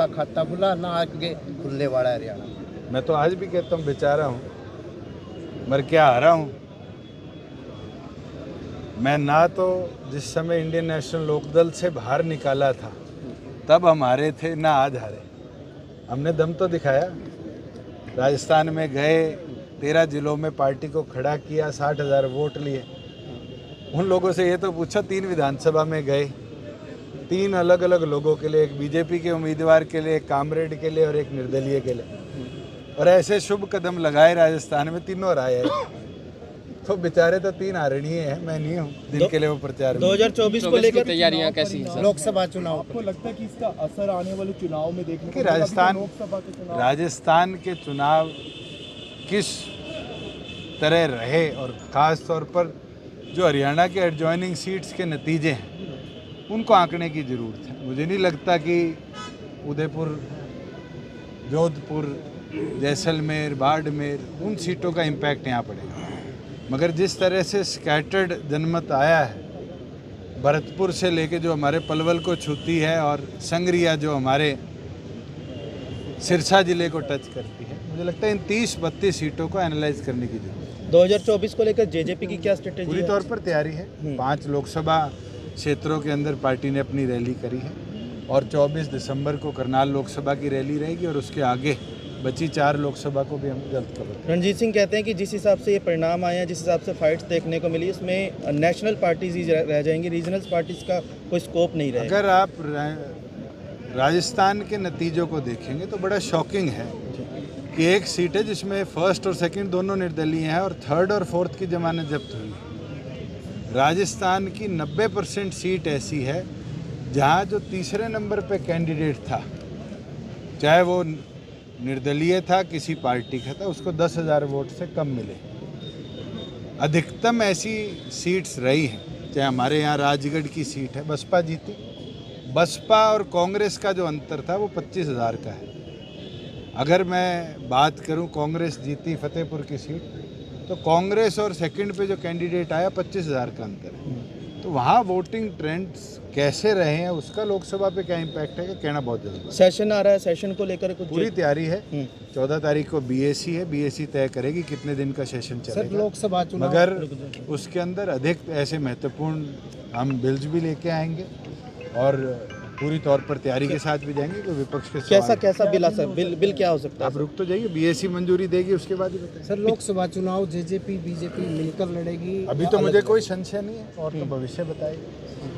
का खाता खुला, ना आगे खुलने वाला है हरियाणा। मैं तो आज भी कहता हूँ बेचारा हूँ, मर के आ रहा हूँ। मैं ना तो जिस समय इंडियन नेशनल लोकदल से बाहर निकाला था तब हम हारे थे, ना आज हारे। हमने दम तो दिखाया। राजस्थान में गए, 13 जिलों में पार्टी को खड़ा किया, 60,000 वोट लिए। उन लोगों से ये तो पूछो, 3 विधानसभा में गए, 3 अलग अलग लोगों के लिए, एक बीजेपी के उम्मीदवार के लिए, एक कामरेड के लिए और एक निर्दलीय के लिए, और ऐसे शुभ कदम लगाए राजस्थान में, तीनों हराए हैं। तो बेचारे तो 3 हारणीय हैं, मैं नहीं हूँ जिनके लिए वो प्रचार। 2024 को लेकर तैयारियां कैसी हैं? लोकसभा चुनाव आपको लगता है कि इसका असर आने वाले चुनाव में देखने को राजस्थान के चुनाव किस तरह रहे, और ख़ास तौर पर जो हरियाणा के एडजॉइनिंग सीट्स के नतीजे हैं उनको आंकने की ज़रूरत है। मुझे नहीं लगता कि उदयपुर, जोधपुर, जैसलमेर, बाड़मेर, उन सीटों का इम्पैक्ट यहाँ पड़ेगा। मगर जिस तरह से स्कैटर्ड जनमत आया है, भरतपुर से लेके जो हमारे पलवल को छूती है, और संगरिया जो हमारे सिरसा जिले को टच करती है, मुझे लगता है इन 30-32 सीटों को एनालाइज करने की जरूरत है। 2024 को लेकर जेजेपी की क्या स्ट्रेटेजी पूरी है? तौर पर तैयारी है। 5 लोकसभा क्षेत्रों के अंदर पार्टी ने अपनी रैली करी है, और 24 दिसंबर को करनाल लोकसभा की रैली रहेगी, और उसके आगे बची 4 लोकसभा को भी हम जल्द कवर करेंगे। रणजीत सिंह कहते हैं कि जिस हिसाब से ये परिणाम आए हैं, जिस हिसाब से फाइट्स देखने को मिली, इसमें नेशनल पार्टीज ही रह जाएंगी, रीजनल पार्टीज का कोई स्कोप नहीं रहेगा। अगर आप राजस्थान के नतीजों को देखेंगे तो बड़ा शॉकिंग है कि एक सीट है जिसमें फर्स्ट और सेकंड दोनों निर्दलीय हैं, और थर्ड और फोर्थ की जमानत जब्त हुई है। राजस्थान की 90% सीट ऐसी है जहां जो तीसरे नंबर पे कैंडिडेट था, चाहे वो निर्दलीय था, किसी पार्टी का था, उसको 10,000 वोट से कम मिले। अधिकतम ऐसी सीट्स रही हैं, चाहे हमारे यहाँ राजगढ़ की सीट है, बसपा जीती। बसपा और कांग्रेस का जो अंतर था वो 25,000 का है। अगर मैं बात करूं, कांग्रेस जीती फतेहपुर की सीट, तो कांग्रेस और सेकंड पे जो कैंडिडेट आया 25,000 का अंतर है। तो वहाँ वोटिंग ट्रेंड्स कैसे रहे हैं, उसका लोकसभा पे क्या इम्पैक्ट है, कहना बहुत जरूरी है। सेशन आ रहा है, सेशन को लेकर कुछ पूरी तैयारी है। 14 तारीख को बीएसी है, बीएसी तय करेगी कितने दिन का सेशन चलेगा। लोकसभा चुनाव, मगर उसके अंदर अधिक ऐसे महत्वपूर्ण हम बिल्स भी लेके आएंगे, और पूरी तौर पर तैयारी के साथ भी जाएंगे। कोई विपक्ष के कैसा बिल आ सकता, बिल क्या हो सकता है? आप रुक तो जाइए, बीएसी मंजूरी देगी, उसके बाद ही बताएं। सर लोकसभा चुनाव जेजेपी बीजेपी मिलकर लड़ेगी? अभी तो मुझे कोई संशय नहीं है, और तो भविष्य बताएगा।